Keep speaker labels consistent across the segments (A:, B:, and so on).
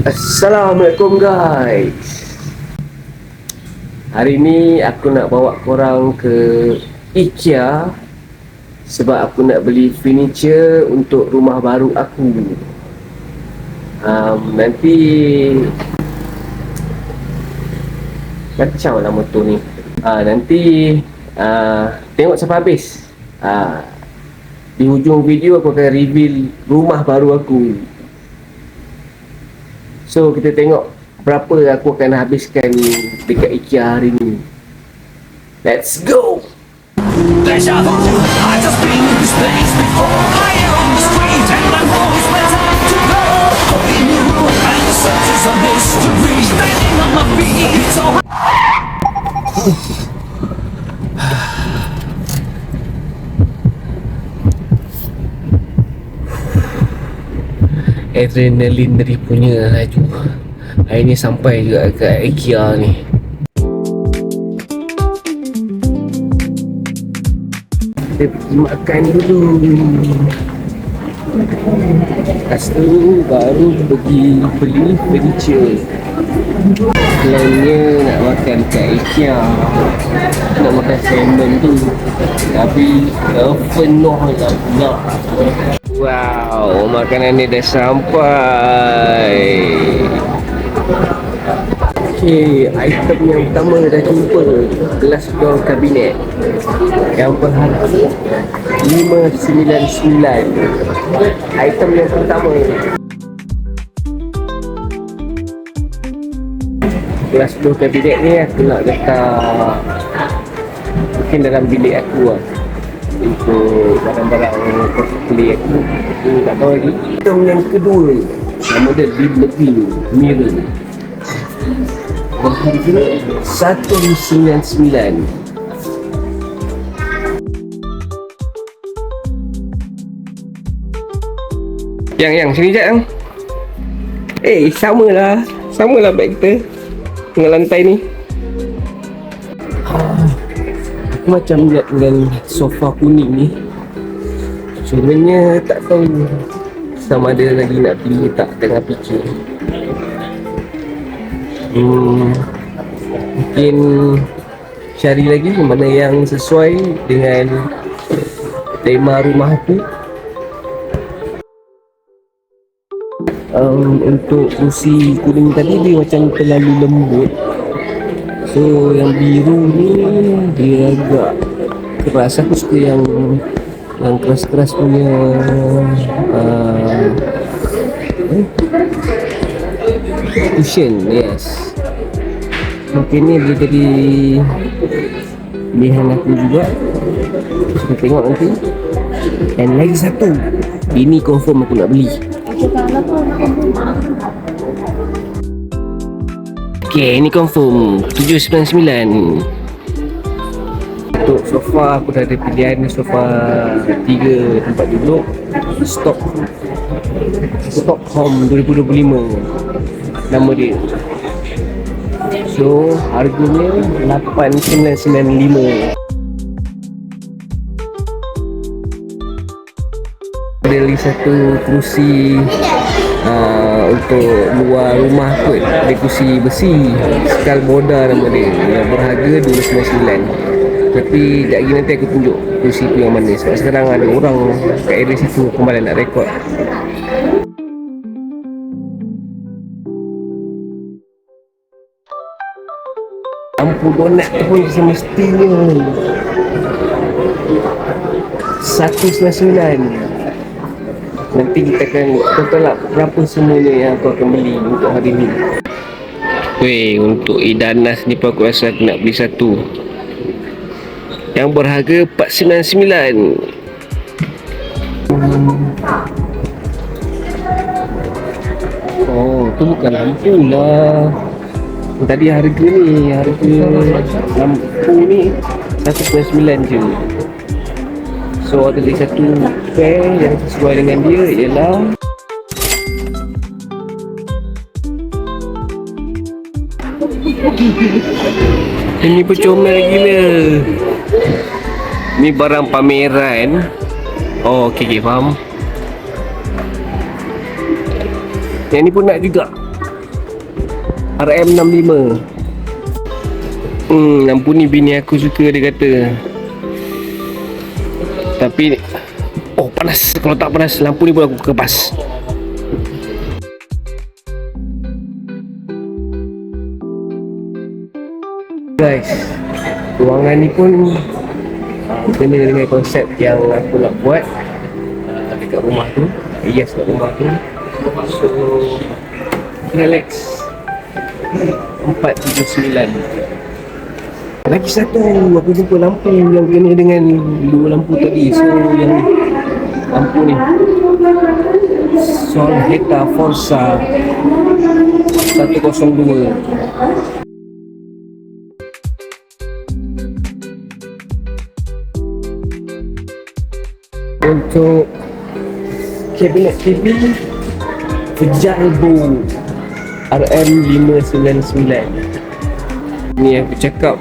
A: Assalamualaikum guys. Hari ni aku nak bawa korang ke IKEA sebab aku nak beli furniture untuk rumah baru aku. Nanti kacau lah motor ni. Nanti tengok sampai habis. Di hujung video aku akan reveal rumah baru aku. So kita tengok berapa aku akan habiskan dekat IKEA hari ni. Let's go!
B: Deja vu, I just been in this place before. I am on the street and I know it's my time to go. Holding you and the search is a mystery. Standing on my feet, so
A: adrenalin dari punya laju. Hari ni sampai juga kat IKEA ni. Kita pergi makan dulu. Lepas tu baru pergi beli furniture. Plannya nak makan kat IKEA, nak makan salmon tu, tapi penuh lah pula. Wow, makanan ni dah sampai. Okay, item yang pertama dah jumpa, gelas door kabinet yang berharga RM599. Item yang pertama, gelas door kabinet ni aku nak letak mungkin dalam bilik aku lah, untuk barang-barang cosplay aku tak tahu lagi. Item yang kedua, nama dia Liberty Mirror, berharga RM199. Yang sini jap yang. Samalah beg kita dengan lantai ni. Aku macam lihat dengan sofa kuning ni. Sebenarnya tak tahu sama ada lagi nak pilih tak, tengah fikir. Mungkin cari lagi mana yang sesuai dengan tema rumah aku. Untuk kursi kuning tadi dia macam terlalu lembut, so yang biru ni dia agak keras. Aku suka yang keras-keras punya cushion. Yes, mungkin ni boleh jadi pilihan aku juga. Kita tengok nanti. Dan lagi satu, ini confirm aku nak beli. Okay, ini confirm RM799. Untuk sofa aku dah ada pilihan sofa 3 tempat duduk, Stockholm 2025 nama dia. So harganya RM8,995. Ada lagi satu kerusi untuk luar rumah kot. Dia kerusi besi Skalboda nama dia, yang berharga RM299. Tapi sekejap lagi nanti aku tunjuk kerusi tu yang mana, sebab sekarang ada orang kat area situ kembali nak rekod. Lampu donat tu pun semestinya RM199. Nanti kita akan total lah berapa semuanya yang aku akan beli untuk hari ni. Weh, untuk Idanas ni pun aku rasa aku nak beli satu yang berharga RM499. Oh, tu bukan lampu lah. Tadi harga lampu ni RM199 je. So ada lagi satu pair yang sesuai dengan dia, ialah ini pun comel gila. Ni barang pameran. Oh, okey, faham. Yang ni pun nak juga. RM65. Lampu ni bini aku suka, dia kata. Tapi oh panas. Kalau tak panas lampu ni pun aku kepas. Guys, ruangan ni pun kena dengan konsep yang aku nak buat dekat rumah tu, hias kat rumah tu. So relax. 479. Lagi satu aku jumpa lampu yang kena dengan dua lampu tadi. So yang lampu ni Solheta Forza 102. Untuk kabinet TV Fejalbo RM599. Ni aku cakap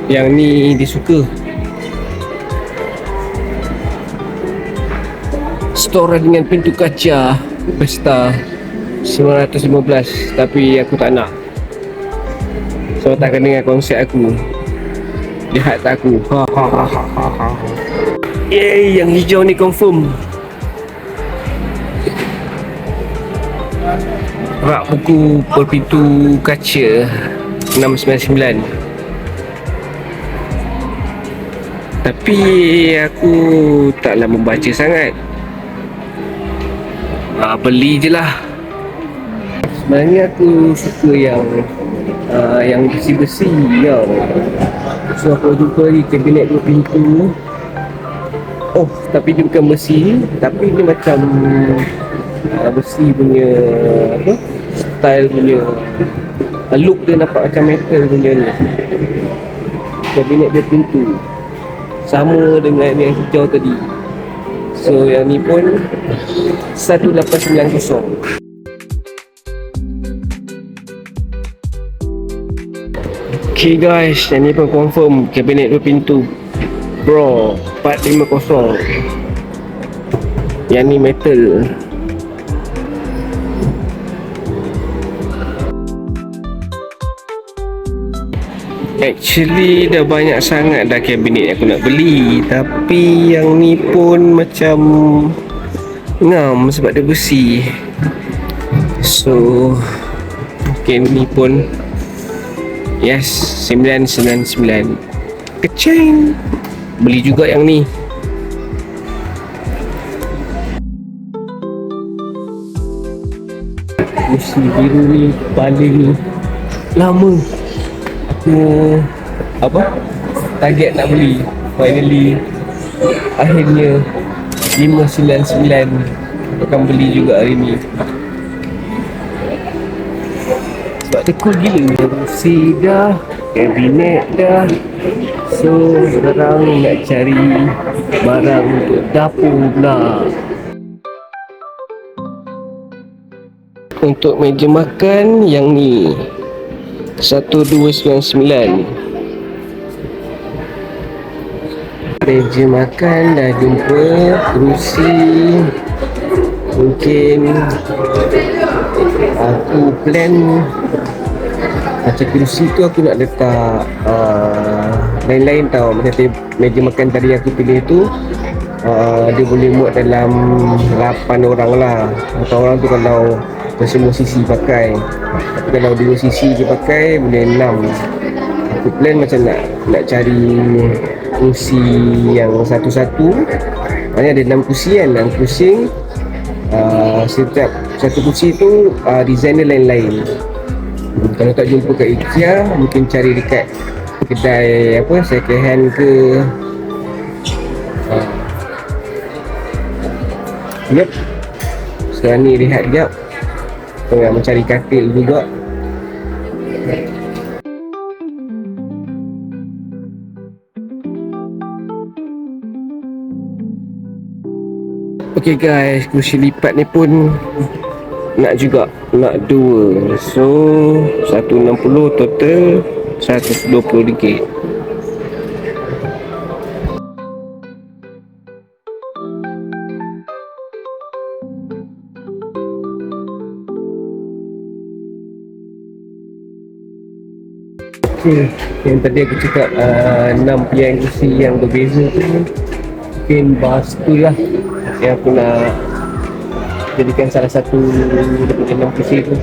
A: yang ni dia suka. Store dengan pintu kaca Vesta 915. Tapi aku tak nak. So tak kena dengan konsep aku. Lihat tak aku. Yeay, yang hijau ni confirm. Rak buku berpintu kaca 699. Tapi aku taklah membaca sangat. Beli je lah. Sebenarnya aku suka yang besi-besi tau. So aku jumpa lagi kabinet dua pintu. Oh, tapi dia bukan besi, tapi dia macam besi punya apa? Style punya look dia nampak macam metal punya ni. Kabinet dia pintu sama dengan yang hijau tadi. So yang ni pun 1890. Okay guys, yang ni pun confirm kabinet dua pintu Bro 450. Yang ni metal. Actually dah banyak sangat dah kabinet yang aku nak beli. Tapi yang ni pun macam ngam sebab dia besi. So mungkin ni pun yes 999. Kecing. Beli juga yang ni. Kursi biru ni paling lama aku target nak beli. Finally akhirnya 599 akan beli juga hari ni. Sebab dia cool gila. Kursi dah, kabinet dah. So sekarang nak cari barang untuk dapur pula. Untuk meja makan yang ni 1299. Meja makan dah jumpa. Kerusi mungkin aku plan macam kerusi tu aku nak letak lain-lain tau. Macam meja makan tadi aku pilih tu dia boleh muat dalam 8 orang lah. 8 orang tu kalau semua sisi pakai. Tapi kalau 2 sisi je pakai boleh 6. Aku plan macam nak cari kursi yang satu-satu. Maknanya ada 6 kursi kan, 6 kursi. Setiap satu kursi tu design dia lain-lain. Kalau tak jumpa kat IKEA, mungkin cari dekat kedai apa, second hand ke. Yep. Sekarang ni rehat sekejap. Tengah mencari katil juga. Okay guys, kursi lipat ni pun nak juga, nak 2. So 160 total RM120. Okay. Yang tadi aku cakap 6 pilihan kursi yang berbeza tu, mungkin bas tu lah yang aku nak jadikan salah satu daripada 6 kursi tu.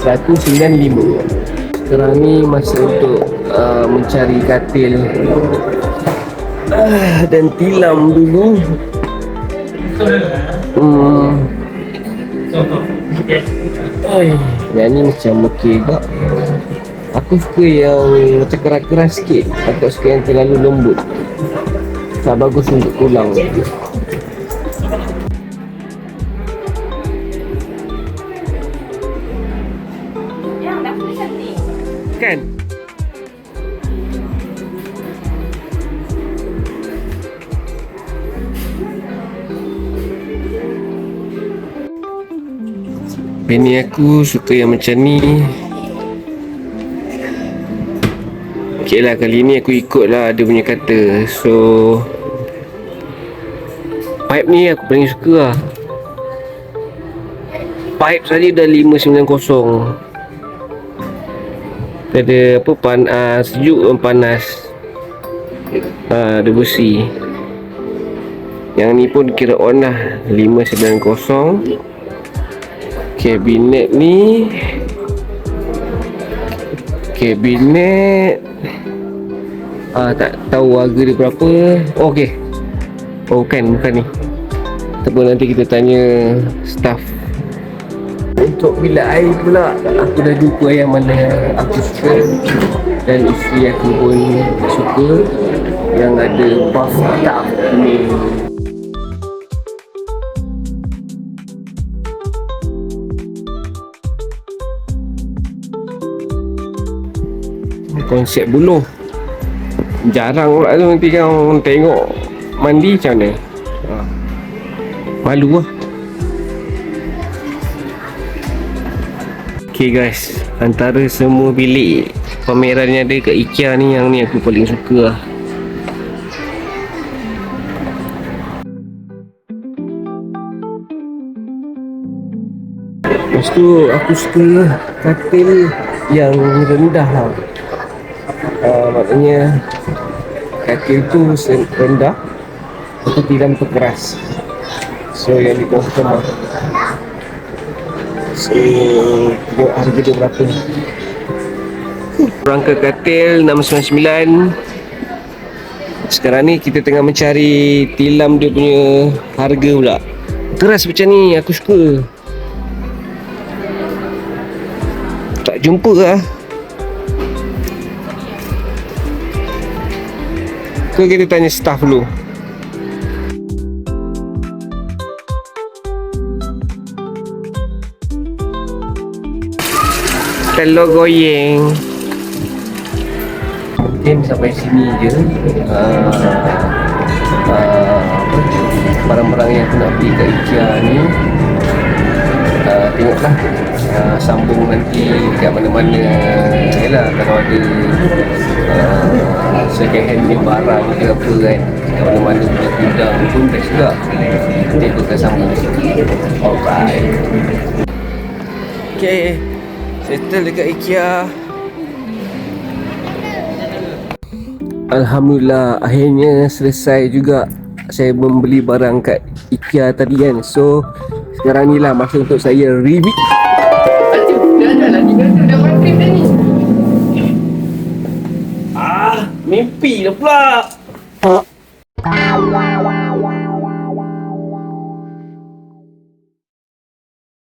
A: 195. Sekarang ni masa untuk mencari katil dan tilam dulu. Yang ni macam okey juga. Aku suka yang macam keras-keras sikit. Aku tak suka yang terlalu lembut. Tak bagus untuk tulang. Kan? Bini aku suka yang macam ni. Okay lah, kali ni aku ikut lah dia punya kata. So pipe ni aku paling suka lah. Pipe saja dah 590. Dia ada apa, sejuk dan panas. Ada besi. Yang ni pun kira on lah, 590. Kabinet ni, kabinet tak tahu harga dia berapa. Okey. Oh kan, bukan ni. Ataupun nanti kita tanya staff. Untuk bilik air pula, aku dah jumpa yang mana aku suka dan isteri aku pun suka, yang ada bathtub ni. Konsep buluh. Jarang pula tu nanti kau tengok mandi macam mana. Malu lah. Okay guys, antara semua bilik pameran yang ada kat IKEA ni, yang ni aku paling suka lah. Lepas tu aku suka katil yang rendah lah. Maknanya katil tu rendah tapi tilam tu keras. So yang di confirm lah. So tengok harga dia berapa. Rangka katil 699. Sekarang ni kita tengah mencari tilam dia punya harga pula. Keras macam ni aku suka. Tak jumpa lah. Kita tanya staff dulu. Telur goyang. Mungkin sampai sini je barang-barang yang aku nak beli kat IKEA ni. Tengoklah sambung nanti kat mana-mana. Yelah, kalau ada second hand ni barang ke apa kan, kat mana-mana punya gudang pun best juga. Nanti aku akan sambung. Alright. Okay, settle dekat IKEA. Alhamdulillah, akhirnya selesai juga saya membeli barang kat IKEA tadi kan. So sekarang ni lah masa untuk saya review. Mimpi dah pula.